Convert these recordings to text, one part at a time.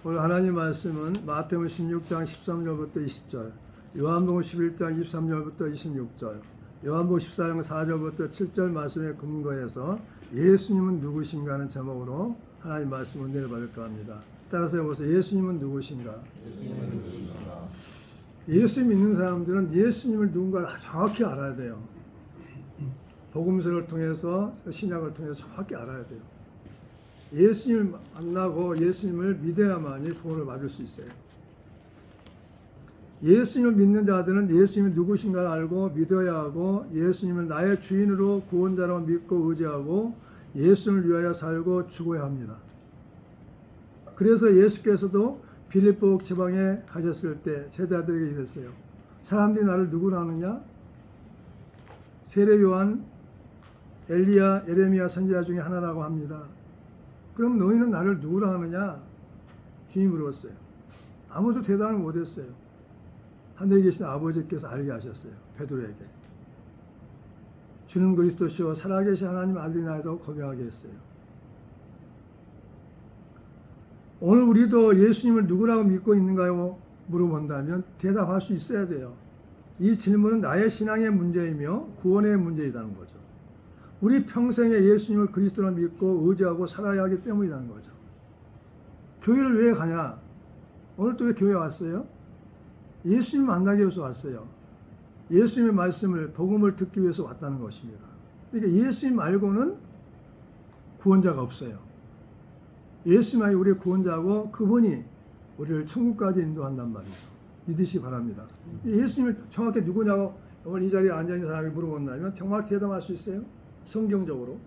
오늘 하나님 말씀은 마태복음 16장 13절부터 20절, 요한복음 11장 23절부터 26절, 요한복음 14장 4절부터 7절 말씀에 근거해서 예수님은 누구신가 하는 제목으로 하나님 말씀 은혜를 받을까 합니다. 따라서 해보세요. 예수님은 누구신가? 예수 믿는 사람들은 예수님을 누군가를 정확히 알아야 돼요. 복음서를 통해서 신약을 통해서 정확히 알아야 돼요. 예수님을 만나고 예수님을 믿어야만이 구원을 받을 수 있어요. 예수님을 믿는 자들은 예수님이 누구신가 알고 믿어야 하고 예수님을 나의 주인으로 구원자로 믿고 의지하고 예수님을 위하여 살고 죽어야 합니다. 그래서 예수께서도 빌립보 지방에 가셨을 때 제자들에게 이랬어요. 사람들이 나를 누구라 하느냐? 세례 요한, 엘리야, 예레미야 선지자 중에 하나라고 합니다. 그럼 너희는 나를 누구라 하느냐? 주님 물었어요. 아무도 대답을 못했어요. 하늘에 계신 아버지께서 알게 하셨어요. 베드로에게. 주는 그리스도시요 살아계신 하나님 아들이나이다고 고백하게 했어요. 오늘 우리도 예수님을 누구라고 믿고 있는가요? 물어본다면 대답할 수 있어야 돼요. 이 질문은 나의 신앙의 문제이며 구원의 문제이라는 거죠. 우리 평생에 예수님을 그리스도로 믿고 의지하고 살아야 하기 때문이라는 거죠. 교회를 왜 가냐? 오늘 또 왜 교회 왔어요? 예수님 만나기 위해서 왔어요. 예수님의 말씀을, 복음을 듣기 위해서 왔다는 것입니다. 그러니까 예수님 말고는 구원자가 없어요. 예수님이 우리의 구원자고 그분이 우리를 천국까지 인도한단 말이죠. 믿으시기 바랍니다. 예수님을 정확히 누구냐고 오늘 이 자리에 앉아있는 사람이 물어본다면 정말 대답할 수 있어요? 성경적으로.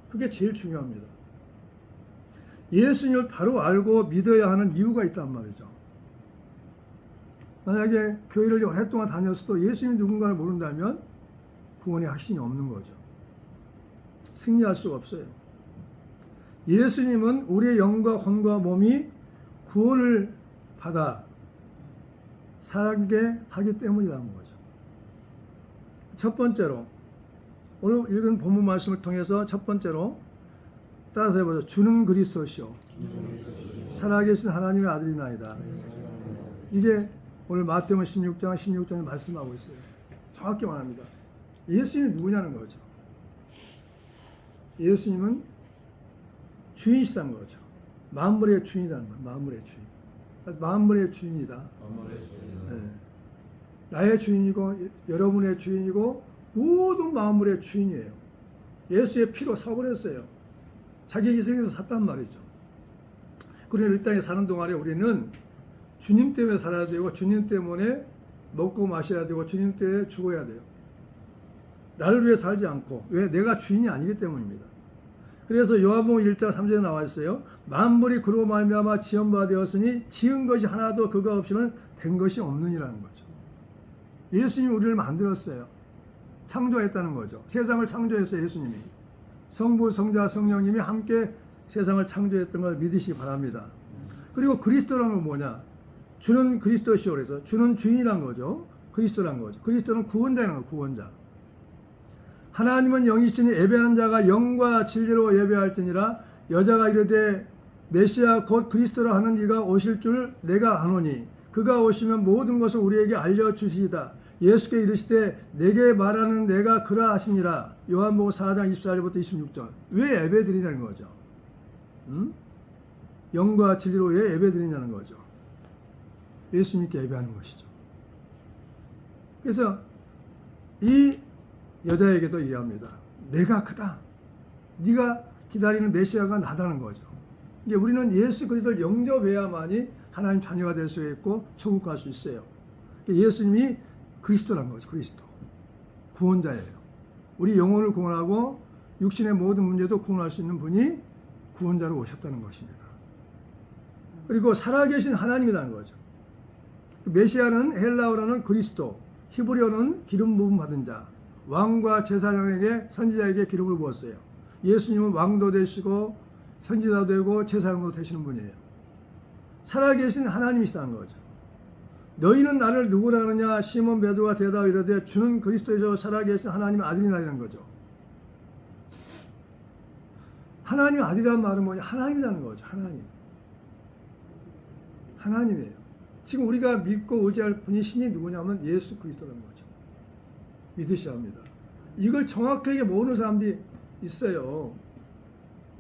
그게 제일 중요합니다. 예수님을 바로 알고 믿어야 하는 이유가 있단 말이죠. 만약에 교회를 오랫동안 다녔어도 예수님이 누군가를 모른다면 구원의 확신이 없는 거죠. 승리할 수가 없어요. 예수님은 우리의 영과魂과 몸이 구원을 받아 살게 하기 때문이라는 거죠. 첫 번째로 오늘 읽은 본문 말씀을 통해서 첫 번째로 따라서 해보죠. 주는 그리스도시요 살아계신 하나님의 아들이나이다. 이게 오늘 마태복음 16장 16절에 말씀하고 있어요. 정확히 말합니다. 예수님이 누구냐는 거죠. 예수님은 주인이시다는 거죠. 만물의 주인이라는 거예요. 만물의 주인. 만물의 주인이다. 네. 나의 주인이고 여러분의 주인이고 모든 만물의 주인이에요. 예수의 피로 사고를 했어요. 자기 희생해서 샀단 말이죠. 그러나 이 땅에 사는 동안에 우리는 주님 때문에 살아야 되고 주님 때문에 먹고 마셔야 되고 주님 때문에 죽어야 돼요. 나를 위해 살지 않고. 왜? 내가 주인이 아니기 때문입니다. 그래서 요한복음 1장 3절에 나와 있어요. 만물이 그로 말미암아 지은 바 되었으니 지은 것이 하나도 그가 없이는 된 것이 없느니라는 거죠. 예수님이 우리를 만들었어요. 창조했다는 거죠. 세상을 창조했어요. 예수님이. 성부, 성자, 성령님이 함께 세상을 창조했던 걸 믿으시기 바랍니다. 그리고 그리스도라는 건 뭐냐? 주는 그리스도시오. 그래서 주는 주인이란 거죠. 그리스도란 거죠. 그리스도는 구원자라는 거예요. 구원자. 하나님은 영이시니 예배하는 자가 영과 진리로 예배할지니라. 여자가 이르되 메시아 곧 그리스도라 하는 이가 오실 줄 내가 아노니 그가 오시면 모든 것을 우리에게 알려주시리다. 예수께 이르시되 내게 말하는 내가 그라 하시니라. 요한복음 4장 24절부터 26절. 왜 예배드리냐는 거죠. 영과 진리로 왜 예배드리냐는 거죠. 예수님께 예배하는 것이죠. 그래서 이 여자에게도 얘기합니다. 내가 크다. 네가 기다리는 메시아가 나다는 거죠. 이제 우리는 예수 그리스도를 영접해야만이 하나님 자녀가 될 수 있고 천국 갈 수 있어요. 예수님이 그리스도란 거죠. 그리스도. 구원자예요. 우리 영혼을 구원하고 육신의 모든 문제도 구원할 수 있는 분이 구원자로 오셨다는 것입니다. 그리고 살아계신 하나님이라는 거죠. 메시아는 헬라어로는 그리스도, 히브리어는 기름 부음 받은 자, 왕과 제사장에게 선지자에게 기름을 부었어요. 예수님은 왕도 되시고 선지자도 되고 제사장도 되시는 분이에요. 살아계신 하나님이시라는 거죠. 너희는 나를 누구라 하느냐? 시몬 베드로가 대답하여 이르되 주는 그리스도이시오 살아계신 하나님의 아들이라는 거죠. 하나님의 아들이라는 말은 뭐냐? 하나님이라는 거죠. 하나님. 하나님이에요. 지금 우리가 믿고 의지할 분이 신이 누구냐면 예수 그리스도라는 거죠. 믿으셔야 합니다. 이걸 정확하게 모르는 사람들이 있어요.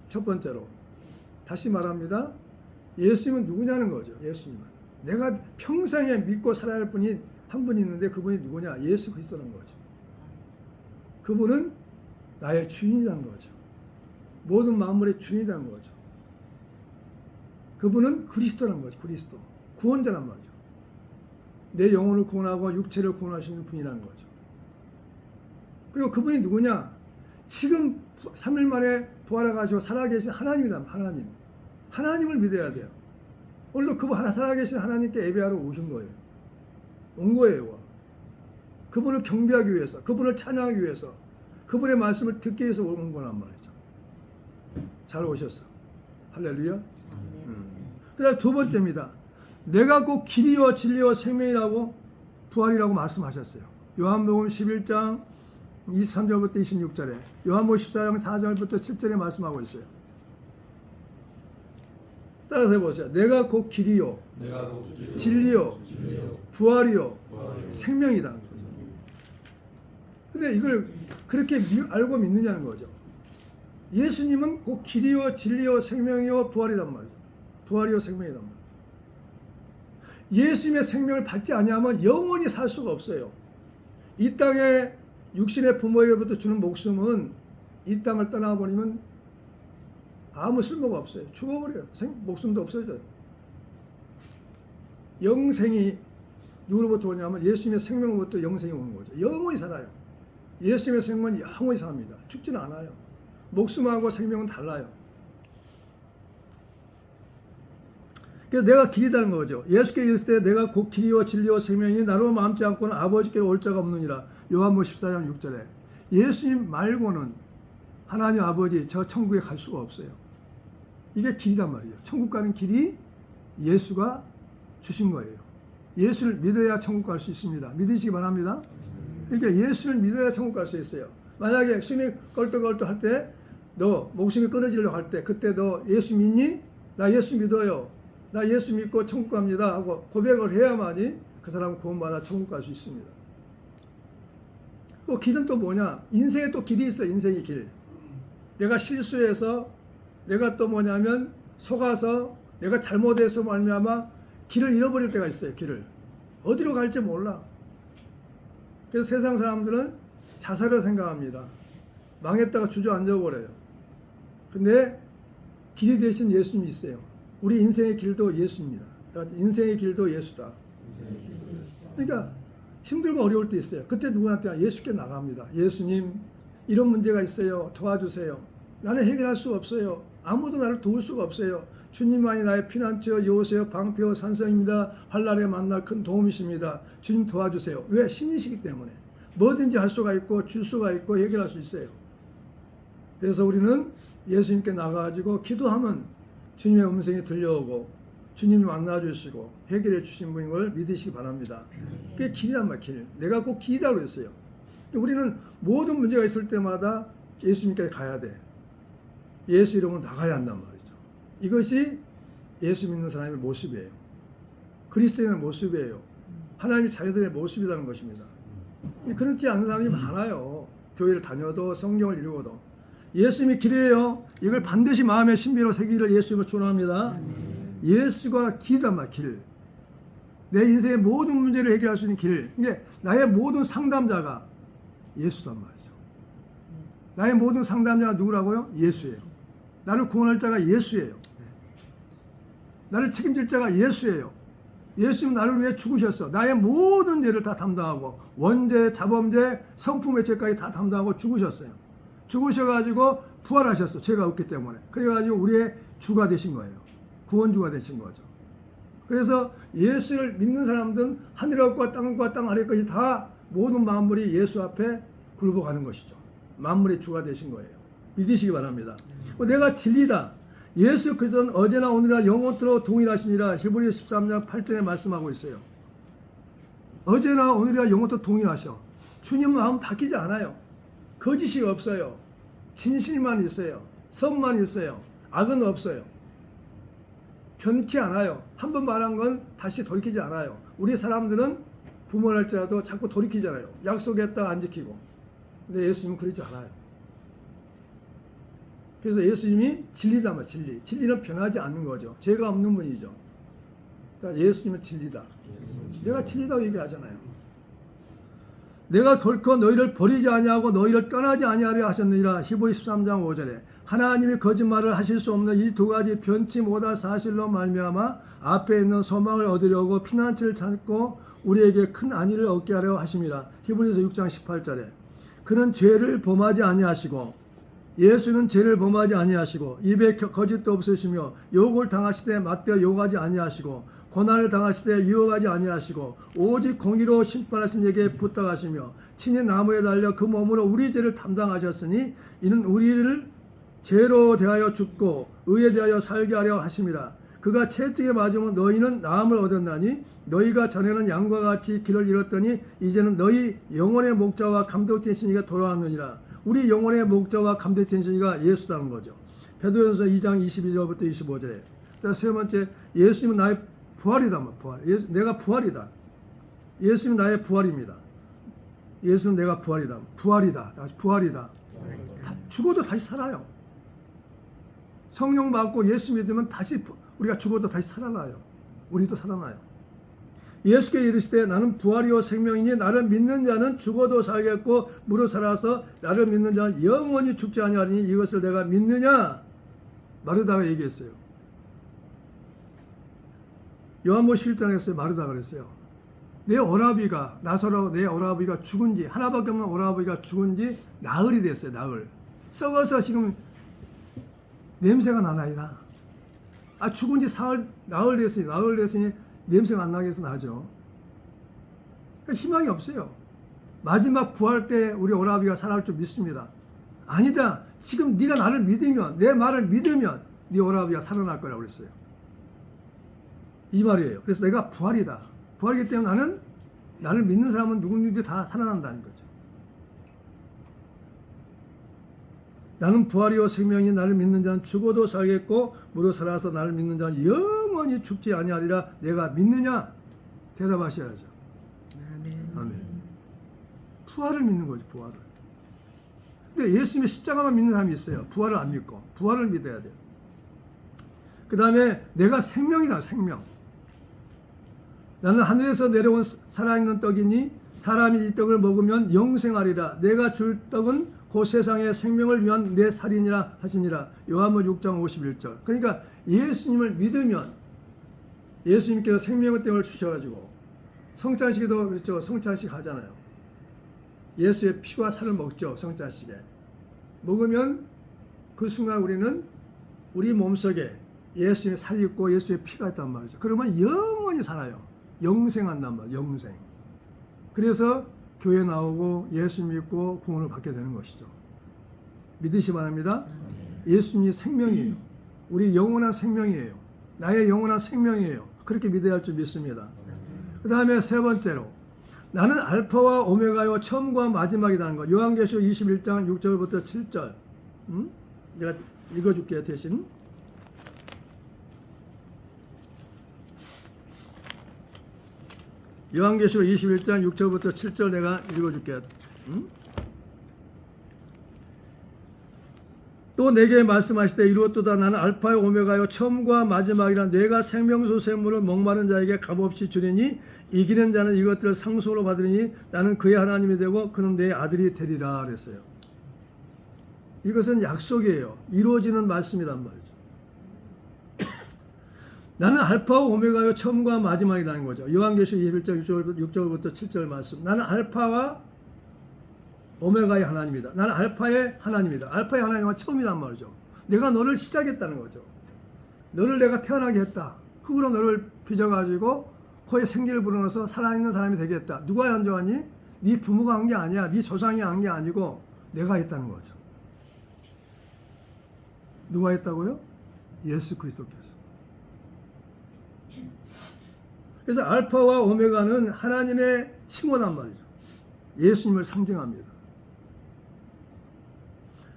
첫 번째로 다시 말합니다. 예수님은 누구냐는 거죠. 예수님은 내가 평생에 믿고 살아야 할 분이 한 분이 있는데 그분이 누구냐? 예수 그리스도라는 거죠. 그분은 나의 주인이라는 거죠. 모든 만물의 주인이라는 거죠. 그분은 그리스도라는 거죠. 그리스도. 구원자란 말이죠. 내 영혼을 구원하고 육체를 구원하시는 분이라는 거죠. 그리고 그분이 누구냐? 지금 3일 만에 부활해가지고 살아계신 하나님이다. 하나님. 하나님을 믿어야 돼요. 오늘도 그분 하나 살아계신 하나님께 예배하러 오신 거예요. 온 거예요. 그분을 경배하기 위해서, 그분을 찬양하기 위해서, 그분의 말씀을 듣기 위해서 온 거란 말이죠. 잘 오셨어. 할렐루야. 그 다음 두 번째입니다. 내가 곧 길이요 진리요 생명이라고 부활이라고 말씀하셨어요. 요한복음 11장 23절부터 26절에, 요한복음 14장 4절부터 7절에 말씀하고 있어요. 따라서 해보세요. 내가 곧 길이요, 진리요, 부활이요, 생명이다. 근데 이걸 그렇게 알고 믿느냐는 거죠. 예수님은 곧 길이요, 진리요, 생명이요, 부활이란 말이죠. 부활이요, 생명이란 말이죠. 예수님의 생명을 받지 아니하면 영원히 살 수가 없어요. 이 땅에 육신의 부모에게부터 주는 목숨은 이 땅을 떠나버리면 아무 쓸모가 없어요. 죽어버려요. 목숨도 없어져요. 영생이 누구로부터 오냐면 예수님의 생명으로부터 영생이 오는 거죠. 영원히 살아요. 예수님의 생명은 영원히 삽니다. 죽지는 않아요. 목숨하고 생명은 달라요. 그래서 내가 길이라는 거죠. 예수께 이르실 때 내가 곧 길이요 진리요 생명이 나로 마음지 않고는 아버지께 올 자가 없느니라. 요한복음 14장 6절에 예수님 말고는 하나님 아버지 저 천국에 갈 수가 없어요. 이게 길이란 말이에요. 천국 가는 길이 예수가 주신 거예요. 예수를 믿어야 천국 갈 수 있습니다. 믿으시기 바랍니다. 그러니까 예수를 믿어야 천국 갈 수 있어요. 만약에 숨이 껄떡껄떡 할 때, 너 목숨이 끊어지려고 할 때, 그때 너 예수 믿니? 나 예수 믿어요. 나 예수 믿고 천국 갑니다 하고 고백을 해야만이 그 사람은 구원받아 천국 갈 수 있습니다. 또 길은 또 뭐냐? 인생에 또 길이 있어요. 인생의 길. 내가 실수해서, 내가 또 뭐냐면 속아서, 내가 잘못해서 말미암아 길을 잃어버릴 때가 있어요. 길을 어디로 갈지 몰라. 그래서 세상 사람들은 자살을 생각합니다. 망했다가 주저앉아 버려요. 근데 길이 되신 예수님이 있어요. 우리 인생의 길도 예수입니다. 인생의 길도 예수다. 그러니까 힘들고 어려울 때 있어요. 그때 누구한테 예수께 나갑니다. 예수님, 이런 문제가 있어요. 도와주세요. 나는 해결할 수 없어요. 아무도 나를 도울 수가 없어요. 주님만이 나의 피난처, 요새요, 방패요, 산성입니다. 환난에 만날 큰 도움이십니다. 주님 도와주세요. 왜? 신이시기 때문에. 뭐든지 할 수가 있고 줄 수가 있고 해결할 수 있어요. 그래서 우리는 예수님께 나가가지고 기도하면 주님의 음성이 들려오고 주님이 만나주시고 해결해 주신 분인 걸 믿으시기 바랍니다. 그게 길이란 말이에요. 길. 내가 꼭 길이라고 했어요. 우리는 모든 문제가 있을 때마다 예수님께 가야 돼. 예수 이름으로 나가야 한단 말이죠. 이것이 예수 믿는 사람의 모습이에요. 그리스도인의 모습이에요. 하나님의 자녀들의 모습이라는 것입니다. 그렇지 않은 사람이 많아요. 교회를 다녀도 성경을 읽어도. 예수님이 길이에요. 이걸 반드시 마음의 신비로 새기기를 예수님을 축원합니다. 예수가 길이란 말이에요. 길. 내 인생의 모든 문제를 해결할 수 있는 길. 이게 나의 모든 상담자가 예수란 말이죠. 나의 모든 상담자가 누구라고요? 예수예요. 나를 구원할 자가 예수예요. 나를 책임질 자가 예수예요. 예수님은 나를 위해 죽으셨어. 나의 모든 죄를 다 담당하고 원죄, 자범죄, 성품의 죄까지 다 담당하고 죽으셨어요. 죽으셔가지고 부활하셨어. 죄가 없기 때문에. 그래가지고 우리의 주가 되신 거예요. 구원주가 되신 거죠. 그래서 예수를 믿는 사람들은 하늘과 땅과 땅 아래 것이 다 모든 만물이 예수 앞에 굴복하는 것이죠. 만물의 주가 되신 거예요. 믿으시기 바랍니다. 내가 진리다. 예수 그리스도는 어제나 오늘이나 영원토록 동일하시니라. 히브리서 13장 8절에 말씀하고 있어요. 어제나 오늘이나 영원토록 동일하셔. 주님 마음 바뀌지 않아요. 거짓이 없어요. 진실만 있어요. 선만 있어요. 악은 없어요. 변치 않아요. 한 번 말한 건 다시 돌이키지 않아요. 우리 사람들은 부모를 할지라도 자꾸 돌이키잖아요. 약속했다 안 지키고. 근데 예수님은 그러지 않아요. 그래서 예수님이 진리다 말 진리. 진리는 변하지 않는 거죠. 죄가 없는 분이죠. 그러니까 예수님은 진리다. 내가 진리다고 얘기하잖아요. 내가 결코 너희를 버리지 아니하고 너희를 떠나지 아니하려 하셨느니라. 히브리 13장 5절에 하나님이 거짓말을 하실 수 없는 이 두 가지 변치 못할 사실로 말미암아 앞에 있는 소망을 얻으려고 피난처를 찾고 우리에게 큰 안위를 얻게 하려 하심이라. 히브리서 6장 18절에 그는 죄를 범하지 아니하시고 예수는 죄를 범하지 아니하시고 입에 거짓도 없으시며 욕을 당하시되 맞대어 욕하지 아니하시고 고난을 당하시되 유혹하지 아니하시고 오직 공의로 심판하신 이에게 부탁하시며 친히 나무에 달려 그 몸으로 우리 죄를 담당하셨으니 이는 우리를 죄로 대하여 죽고 의에 대하여 살게 하려 하심이라. 그가 채찍에 맞으면 너희는 나음을 얻었나니 너희가 전에는 양과 같이 길을 잃었더니 이제는 너희 영혼의 목자와 감독되신 이가 돌아왔느니라. 우리 영혼의 목자와 감독되신 이가 예수라는 거죠. 베드로전서 2장 22절부터 25절에 세 번째 예수님은 나의 부활이다. 부활. 내가 부활이다. 예수님은 나의 부활입니다. 예수는 내가 부활이다. 부활이다. 부활이다. 죽어도 다시 살아요. 성령 받고 예수 믿으면 다시 우리가 죽어도 다시 살아나요. 우리도 살아나요. 예수께 이르시되 나는 부활이요 생명이니 나를 믿는 자는 죽어도 살겠고 무릇 살아서 나를 믿는 자는 영원히 죽지 아니하리니 이것을 내가 믿느냐? 마르다가 얘기했어요. 요한복음 11장에 했어요. 마르다가 그랬어요. 내 오라비가 나사로 내 오라비가 죽은지 하나밖에 없는 오라비가 죽은지 나흘이 됐어요. 나흘. 썩어서 지금 냄새가 나나이다. 죽은지 나흘 됐으니 나흘 됐으니 냄새가 안 나게 해서 나죠. 희망이 없어요. 마지막 부활 때 우리 오라비가 살아날 줄 믿습니다. 아니다. 지금 네가 나를 믿으면 내 말을 믿으면 네 오라비가 살아날 거라고 그랬어요. 이 말이에요. 그래서 내가 부활이다. 부활이기 때문에 나를 믿는 사람은 누구든지 다 살아난다는 거죠. 나는 부활이요 생명이 나를 믿는 자는 죽어도 살겠고 무릇 살아서 나를 믿는 자는 영원히 죽지 아니하리라. 내가 믿느냐? 대답하셔야죠. 아멘. 아멘. 부활을 믿는 거죠. 부활을. 근데 예수님의 십자가만 믿는 사람이 있어요. 부활을 안 믿고. 부활을 믿어야 돼요. 그 다음에 내가 생명이다. 생명. 나는 하늘에서 내려온 살아있는 떡이니 사람이 이 떡을 먹으면 영생하리라. 내가 줄 떡은 그 세상의 생명을 위한 내 살이니라 하시니라. 요한복음 6장 51절. 그러니까 예수님을 믿으면 예수님께서 생명의 떡을 주셔가지고 성찬식에도 그렇죠. 성찬식 하잖아요. 예수의 피와 살을 먹죠. 성찬식에. 먹으면 그 순간 우리는 우리 몸속에 예수님의 살이 있고 예수의 피가 있단 말이죠. 그러면 영원히 살아요. 영생한단 말이에요. 영생. 그래서 교회 나오고 예수 믿고 구원을 받게 되는 것이죠. 믿으시 바랍니다. 예수님이 생명이에요. 우리 영원한 생명이에요. 나의 영원한 생명이에요. 그렇게 믿어야 할 줄 믿습니다. 그 다음에 세 번째로 나는 알파와 오메가요 처음과 마지막이라는 것. 요한계시록 21장 6절부터 7절. 내가 읽어줄게요. 대신. 요한계시록 21장 6절부터 7절 내가 읽어줄게요. 또 내게 말씀하시되 이루었도다. 나는 알파요 오메가요 처음과 마지막이라. 내가 생명수 샘물을 목마른 자에게 값없이 주리니 이기는 자는 이것들을 상속으로 받으리니 나는 그의 하나님이 되고 그는 내 아들이 되리라 그랬어요. 이것은 약속이에요. 이루어지는 말씀이란 말이죠. 나는 알파와 오메가요 처음과 마지막이라는 거죠. 요한계시록 21장 6절부터 7절 말씀. 나는 알파와 오메가의 하나님이다. 나는 알파의 하나님이다. 알파의 하나님은 처음이란 말이죠. 내가 너를 시작했다는 거죠. 너를 내가 태어나게 했다. 흙으로 너를 빚어가지고 코에 생기를 불어넣어서 살아있는 사람이 되겠다. 누가 연주하니? 네 부모가 한 게 아니야. 네 조상이 한 게 아니고 내가 했다는 거죠. 누가 했다고요? 예수 그리스도께서. 그래서 알파와 오메가는 하나님의 칭호란 말이죠. 예수님을 상징합니다.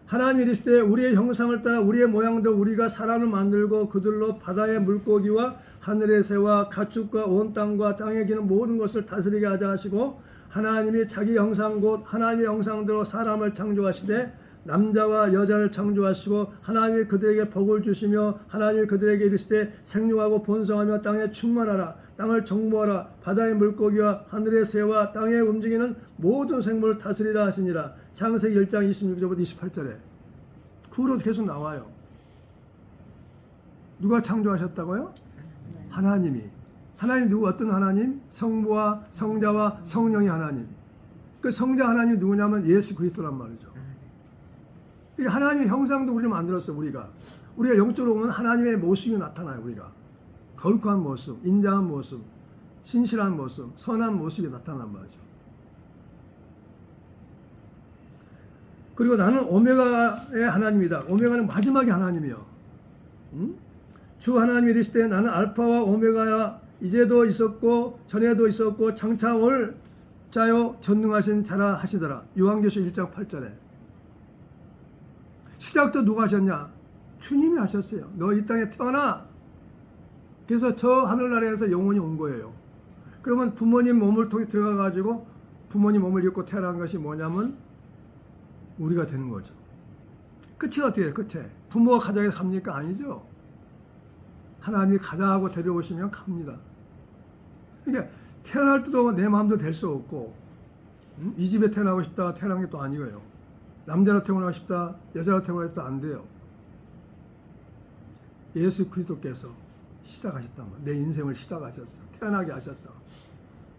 하나님이 이르시되 우리의 형상을 따라 우리의 모양대로 우리가 사람을 만들고 그들로 바다의 물고기와 하늘의 새와 가축과 온 땅과 땅에 기는 모든 것을 다스리게 하자 하시고 하나님이 자기 형상 곧 하나님의 형상대로 사람을 창조하시되 남자와 여자를 창조하시고 하나님이 그들에게 복을 주시며 하나님이 그들에게 이르시되 생육하고 번성하며 땅에 충만하라 땅을 정복하라 바다의 물고기와 하늘의 새와 땅에 움직이는 모든 생물을 다스리라 하시니라. 창세기 1장 26절부터 28절에 그 후로 계속 나와요. 누가 창조하셨다고요? 하나님이. 하나님 누구 어떤 하나님? 성부와 성자와 성령의 하나님. 그 성자 하나님이 누구냐면 예수 그리스도란 말이죠. 하나님의 형상도 우리를 만들었어. 우리가 영적으로 보면 하나님의 모습이 나타나요. 우리가 거룩한 모습, 인자한 모습, 신실한 모습, 선한 모습이 나타난 말이죠. 그리고 나는 오메가의 하나님이다. 오메가는 마지막의 하나님이요. 주 하나님이 이르시되 나는 알파와 오메가야 이제도 있었고 전에도 있었고 장차 올 자요 전능하신 자라 하시더라. 요한계시록 1장 8절에 시작도 누가 하셨냐? 주님이 하셨어요. 너 이 땅에 태어나. 그래서 저 하늘나라에서 영원히 온 거예요. 그러면 부모님 몸을 통해 들어가 가지고 부모님 몸을 입고 태어난 것이 뭐냐면 우리가 되는 거죠. 끝이 어떻게 해요? 끝에 부모가 가자고 갑니까? 아니죠. 하나님이 가자고 데려오시면 갑니다. 그러니까 태어날 때도 내 마음대로 될 수 없고 이 집에 태어나고 싶다 태어난 게 또 아니고요. 남자로 태어나고 싶다 여자로 태어나고 싶다 안 돼요. 예수 그리스도께서 시작하셨단 말이에요. 내 인생을 시작하셨어. 태어나게 하셨어.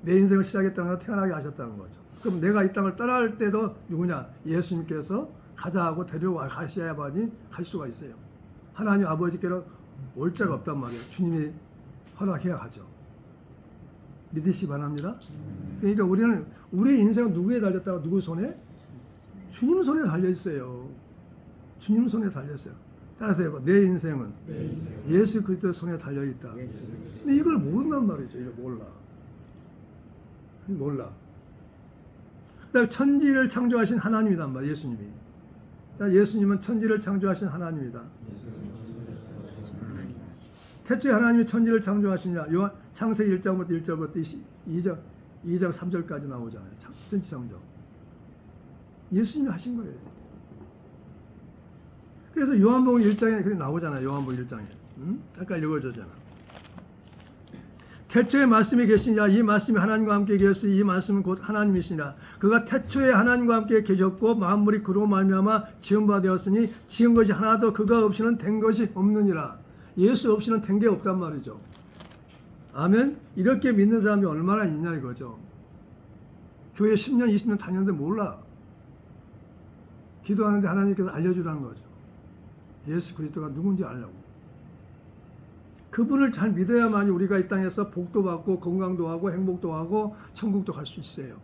내 인생을 시작했다는 건 태어나게 하셨다는 거죠. 그럼 내가 이 땅을 떠날 때도 누구냐? 예수님께서 가자하고 데려와 가셔야만이 갈 수가 있어요. 하나님 아버지께로 올 자가 없단 말이에요. 주님이 허락해야 하죠. 믿으시 바랍니다. 그러니까 우리는 우리 인생은 누구에 달렸다고? 누구 손에? 주님 손에 달려있어요. 주님 손에 달렸어요. 따라서 해봐. 내 인생은 예수 그리스도 손에 달려있다. 근데 이걸 모른단 말이죠. 이걸 몰라. 그다음에 천지를 창조하신 하나님이란 말이에요. 예수님이. 예수님은 천지를 창조하신 하나님이다. 태초에 하나님이 천지를 창조하시냐? 요한 창세기 1장부터 1절부터 2장 3절까지 나오잖아요. 천지 창조. 예수님이 하신 거예요. 그래서 요한복음 1장에 그렇게 나오잖아요. 요한복음 1장에. 아까 읽어줬잖아. 태초에 말씀이 계시냐? 이 말씀이 하나님과 함께 계셨으니 이 말씀은 곧 하나님이시니라. 그가 태초에 하나님과 함께 계셨고 만물이 그로 말미암아 지은 바 되었으니 지은 것이 하나도 그가 없이는 된 것이 없느니라. 예수 없이는 된 게 없단 말이죠. 아멘. 이렇게 믿는 사람이 얼마나 있냐 이거죠. 교회 10년 20년 다녔는데 몰라. 기도하는데 하나님께서 알려주라는 거죠. 예수 그리스도가 누군지 알려고. 그분을 잘 믿어야만이 우리가 이 땅에서 복도 받고 건강도 하고 행복도 하고 천국도 갈 수 있어요.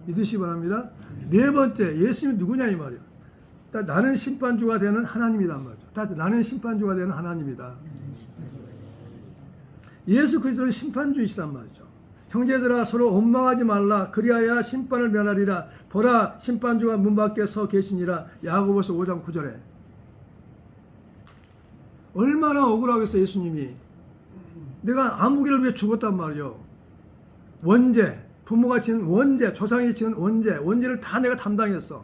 믿으시기 바랍니다. 네 번째, 예수님이 누구냐 이 말이에요. 나는 심판주가 되는 하나님이란 말이죠. 나는 심판주가 되는 하나님이다. 예수 그리스도는 심판주이시란 말이죠. 형제들아 서로 원망하지 말라. 그리하여 심판을 면하리라. 보라 심판주가 문 밖에 서 계시니라. 야고보서 5장 9절에. 얼마나 억울하겠어 예수님이. 내가 아무개를 위해 죽었단 말이요. 원죄, 부모가 지은 원죄, 조상이 지은 원죄를 다 내가 담당했어.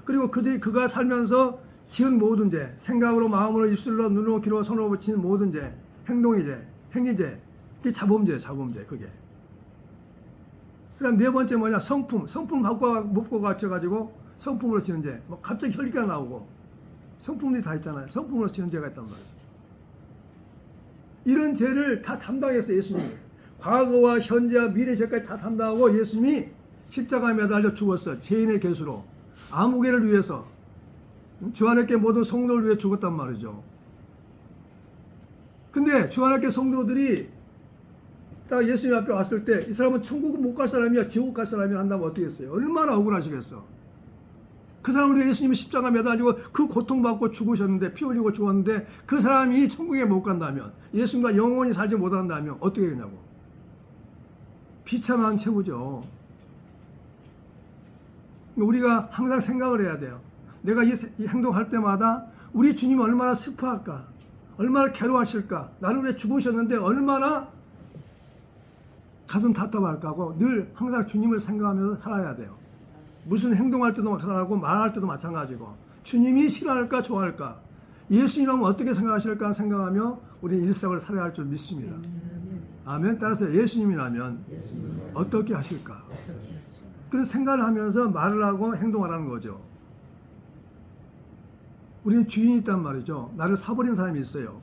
그리고 그가 살면서 지은 모든 죄, 생각으로 마음으로 입술로 눈으로 귀로 손으로 붙이는 모든 죄, 행동의 죄, 행위죄, 그게 자범죄 그게. 그다음 네 번째 뭐냐? 성품 먹고 갇혀가지고 성품으로 지은 죄, 뭐 갑자기 혈기가 나오고 성품들이 다 있잖아요. 성품으로 지은 죄가 있단 말이에요. 이런 죄를 다 담당했어요 예수님이. 과거와 현재와 미래 죄까지 다 담당하고 예수님이 십자가에 매달려 죽었어요. 죄인의 개수로. 아무개를 위해서. 주 안에 모든 성도를 위해 죽었단 말이죠. 근데 주 안에 성도들이 딱 예수님 앞에 왔을 때 이 사람은 천국은 못 갈 사람이야 지옥 갈 사람이야 한다면 어떻게 했어요? 얼마나 억울하시겠어. 그 사람을 위해 예수님이 십자가 매달리고 그 고통받고 죽으셨는데 피 흘리고 죽었는데 그 사람이 천국에 못 간다면 예수님과 영원히 살지 못한다면 어떻게 되냐고. 비참한 최후죠. 우리가 항상 생각을 해야 돼요. 내가 이 행동할 때마다 우리 주님이 얼마나 슬퍼할까, 얼마나 괴로워하실까, 나를 위해 죽으셨는데 얼마나 가슴 답답할까 하고 늘 항상 주님을 생각하면서 살아야 돼요. 무슨 행동할 때도 마찬가지고 말할 때도 마찬가지고 주님이 싫어할까 좋아할까, 예수님이라면 어떻게 생각하실까 생각하며 우리 일상을 살아야 할 줄 믿습니다. 아멘. 따라서 예수님이라면 어떻게 하실까, 그런 생각을 하면서 말을 하고 행동을 하는 거죠. 우리는 주인이 있단 말이죠. 나를 사버린 사람이 있어요.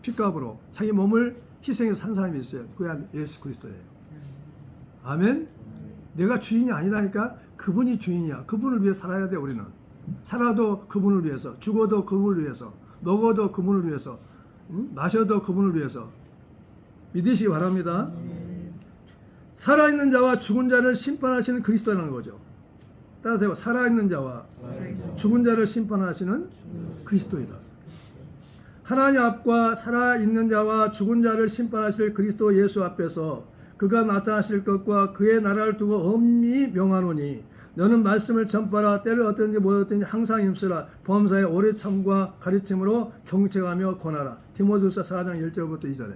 핏값으로 자기 몸을 희생해서 산 사람이 있어요. 그게 예수 그리스도예요. 아멘. 내가 주인이 아니라니까 그분이 주인이야. 그분을 위해 살아야 돼. 우리는 살아도 그분을 위해서, 죽어도 그분을 위해서, 먹어도 그분을 위해서, 마셔도 그분을 위해서. 믿으시기 바랍니다. 살아있는 자와 죽은 자를 심판하시는 그리스도라는 거죠. 따라서 살아있는 자와 죽은 자를 심판하시는 그리스도이다. 하나님 앞과 살아있는 자와 죽은 자를 심판하실 그리스도 예수 앞에서 그가 나타나실 것과 그의 나라를 두고 엄히 명하노니 너는 말씀을 전파라. 때를 어떤지 못 어떤지 항상 힘쓰라. 범사에 오래 참과 가르침으로 경책하며 권하라. 디모데후서 4장 1절부터 2절에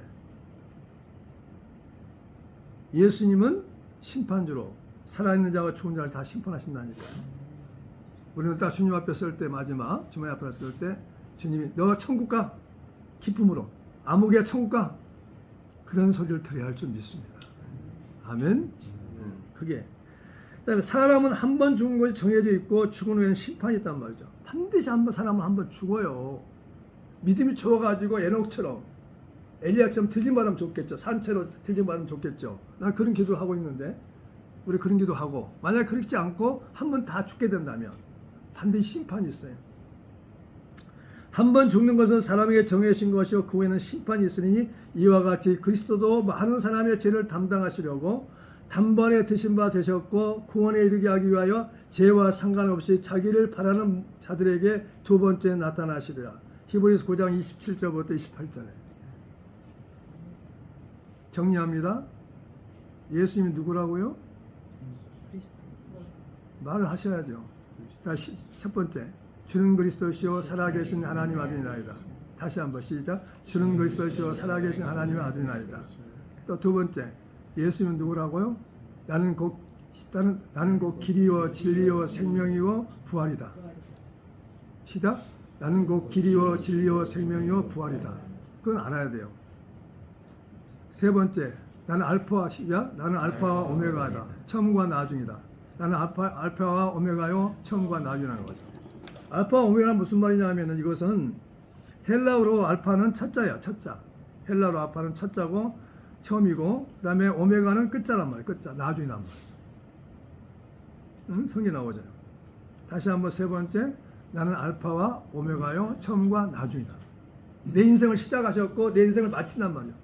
예수님은 심판주로 살아있는 자와 죽은 자를 다 심판하신다니까요. 우리는 딱 주님 앞에 설 때, 마지막 주님 앞에 설 때 주님이 너 천국 가, 기쁨으로 아무개 천국 가, 그런 소리를 들어야 할 줄 믿습니다. 아멘. 그게 그다음에 사람은 한 번 죽은 것이 정해져 있고 죽은 후에는 심판이 있단 말이죠. 반드시 한 번 사람은 한 번 죽어요. 믿음이 좋아가지고 에녹처럼 엘리야처럼 들림받으면 좋겠죠. 산채로 들림받으면 좋겠죠. 난 그런 기도를 하고 있는데 우리 그런 기도하고 만약에 그렇지 않고 한 번 다 죽게 된다면 반드시 심판이 있어요. 한 번 죽는 것은 사람에게 정해진 것이요 그 후에는 심판이 있으니 이와 같이 그리스도도 많은 사람의 죄를 담당하시려고 단번에 드신 바 되셨고 구원에 이르게 하기 위하여 죄와 상관없이 자기를 바라는 자들에게 두 번째 나타나시리라. 히브리서 9장 27절부터 28절에 정리합니다. 예수님이 누구라고요? 말을 하셔야죠. 다시 첫 번째, 주는 그리스도시요 살아계신 하나님 아들이나이다. 다시 한번 시작. 주는 그리스도시요 살아계신 하나님의 아들이나이다. 또 두 번째, 예수님은 누구라고요? 나는 곧 길이요 진리요 생명이요 부활이다. 시작. 나는 곧 길이요 진리요 생명이요 부활이다. 그건 알아야 돼요. 세 번째, 나는 알파와 시작. 나는 알파와 오메가다. 처음과 나중이다. 나는 알파와 오메가요 처음과 나중이라는 거죠. 알파와 오메가는 무슨 말이냐 하면은 이것은 헬라어로 알파는 첫자야. 첫자. 헬라어로 알파는 첫자고 처음이고 그 다음에 오메가는 끝자란 말이에요. 끝자. 나중이란 말이에요. 성경 나오죠. 다시 한번 세 번째, 나는 알파와 오메가요 처음과 나중이다. 내 인생을 시작하셨고 내 인생을 마친단 말이에요.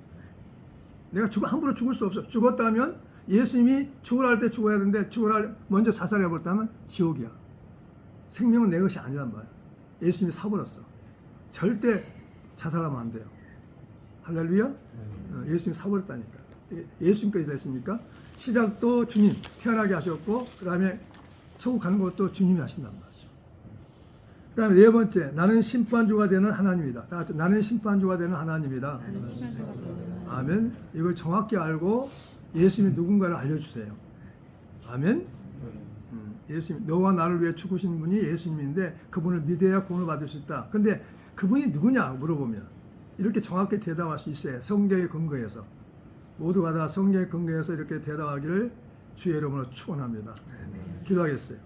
내가 함부로 죽을 수 없어. 죽었다면 예수님이 죽으라 할 때 죽어야 되는데 먼저 자살해버렸다면 지옥이야. 생명은 내 것이 아니란 말이야. 예수님이 사버렸어. 절대 자살하면 안 돼요. 할렐루야. 예수님이 사버렸다니까. 예수님까지 됐으니까 시작도 주님 태어나게 하셨고 그 다음에 천국 가는 것도 주님이 하신단 말이죠. 그 다음에 네 번째, 나는 심판주가 되는 하나님이다. 다 같이 나는 심판주가 되는 하나님이다. 아멘. 이걸 정확히 알고 예수님이 누군가를 알려주세요. 아멘. 예수님, 너와 나를 위해 죽으신 분이 예수님인데 그분을 믿어야 구원을 받을 수 있다. 근데 그분이 누구냐 물어보면 이렇게 정확히 대답할 수 있어요. 성경의 근거에서. 모두가 다 성경의 근거에서 이렇게 대답하기를 주의 이름으로 축원합니다. 기도하겠어요.